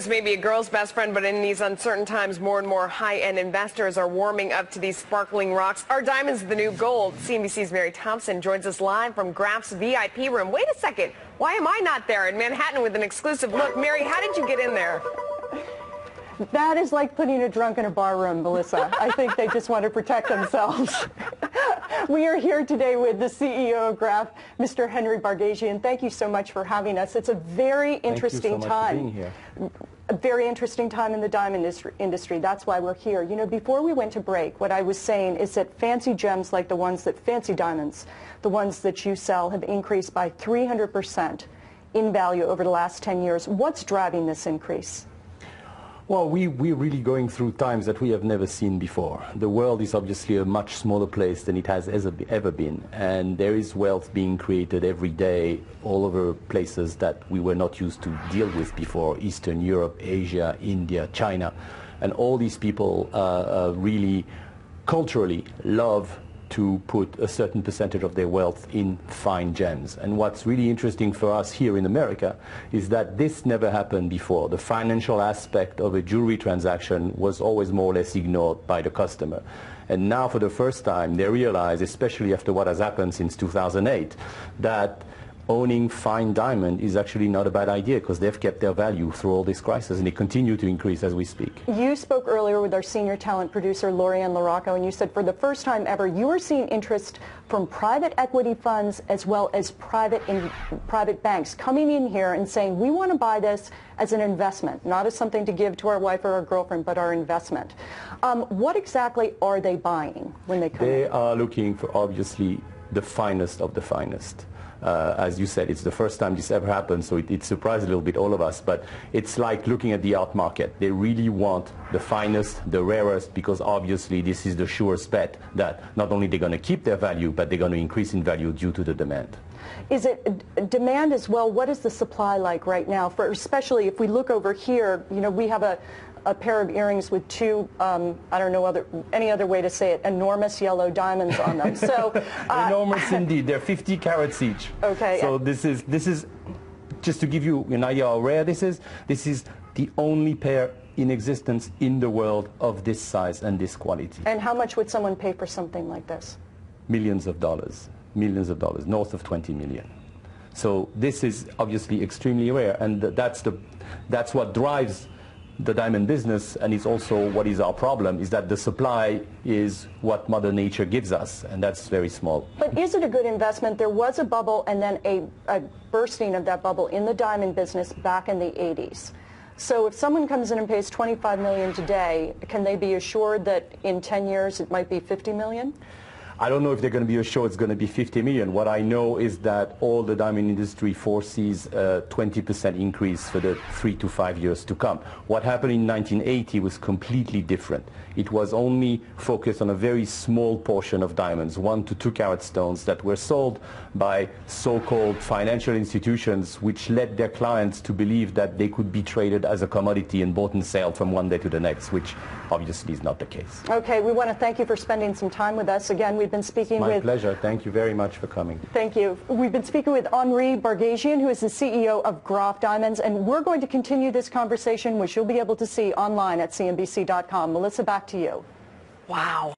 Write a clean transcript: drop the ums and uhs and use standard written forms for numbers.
This may be a girl's best friend, but in these uncertain times, more and more high-end investors are warming up to these sparkling rocks. Are diamonds the new gold? CNBC's Mary Thompson joins us live from Graf's VIP room. Wait a second. Why am I not there in Manhattan with an exclusive look? Mary, how did you get in there? That is like putting a drunk in a bar room, Melissa. I think they just want to protect themselves. We are here today with the CEO of Graf, Mr. Henry Bargasian. Thank you so much for having us. It's a very interesting time. Thank you so much for being here. A very interesting time in the diamond industry. That's why we're here. You know, before we went to break, what I was saying is that fancy gems like the ones that, fancy diamonds, the ones that you sell, have increased by 300% in value over the last 10 years. What's driving this increase? Well, we're really going through times that we have never seen before. The world is obviously a much smaller place than it has ever been, and there is wealth being created every day all over places that we were not used to deal with before: Eastern Europe, Asia, India, China. And all these people really culturally love to put a certain percentage of their wealth in fine gems. And what's really interesting for us here in America is that this never happened before. The financial aspect of a jewelry transaction was always more or less ignored by the customer. And now for the first time they realize, especially after what has happened since 2008, that owning fine diamond is actually not a bad idea, because they've kept their value through all this crisis, and they continue to increase as we speak. You spoke earlier with our senior talent producer, Lorianne LaRocco, and you said for the first time ever you are seeing interest from private equity funds as well as private banks coming in here and saying, we want to buy this as an investment, not as something to give to our wife or our girlfriend, but our investment. What exactly are they buying when they come in? They are looking for, obviously, the finest of the finest. As you said, it's the first time this ever happened, so it surprised a little bit all of us, but it's like looking at the art market. They really want the finest, the rarest, because obviously this is the surest bet that not only they're going to keep their value, but they're going to increase in value due to the demand. Is it demand as well? What is the supply like right now? For especially if we look over here, you know, we have a pair of earrings with two, I don't know any other way to say it, enormous yellow diamonds on them. So enormous indeed. They're 50 carats each. Okay. So this is just to give you an idea how rare this is. This is the only pair in existence in the world of this size and this quality. And how much would someone pay for something like this? Millions of dollars, north of 20 million. So this is obviously extremely rare, and that's what drives the diamond business, and it's also what is our problem, is that the supply is what Mother Nature gives us, and that's very small. But is it a good investment? There was a bubble and then a bursting of that bubble in the diamond business back in the 80s. So if someone comes in and pays $25 million today, can they be assured that in 10 years it might be $50 million? I don't know if they're going to be assured it's going to be 50 million. What I know is that all the diamond industry foresees a 20% increase for the 3 to 5 years to come. What happened in 1980 was completely different. It was only focused on a very small portion of diamonds, 1 to 2 carat stones, that were sold by so-called financial institutions, which led their clients to believe that they could be traded as a commodity and bought and sold from one day to the next, which obviously is not the case. Okay, we want to thank you for spending some time with us. Again, we've been speaking with... My pleasure. Thank you very much for coming. Thank you. We've been speaking with Henry Bargasian, who is the CEO of Graf Diamonds, and we're going to continue this conversation, which you'll be able to see online at CNBC.com. Melissa, back to you. Wow.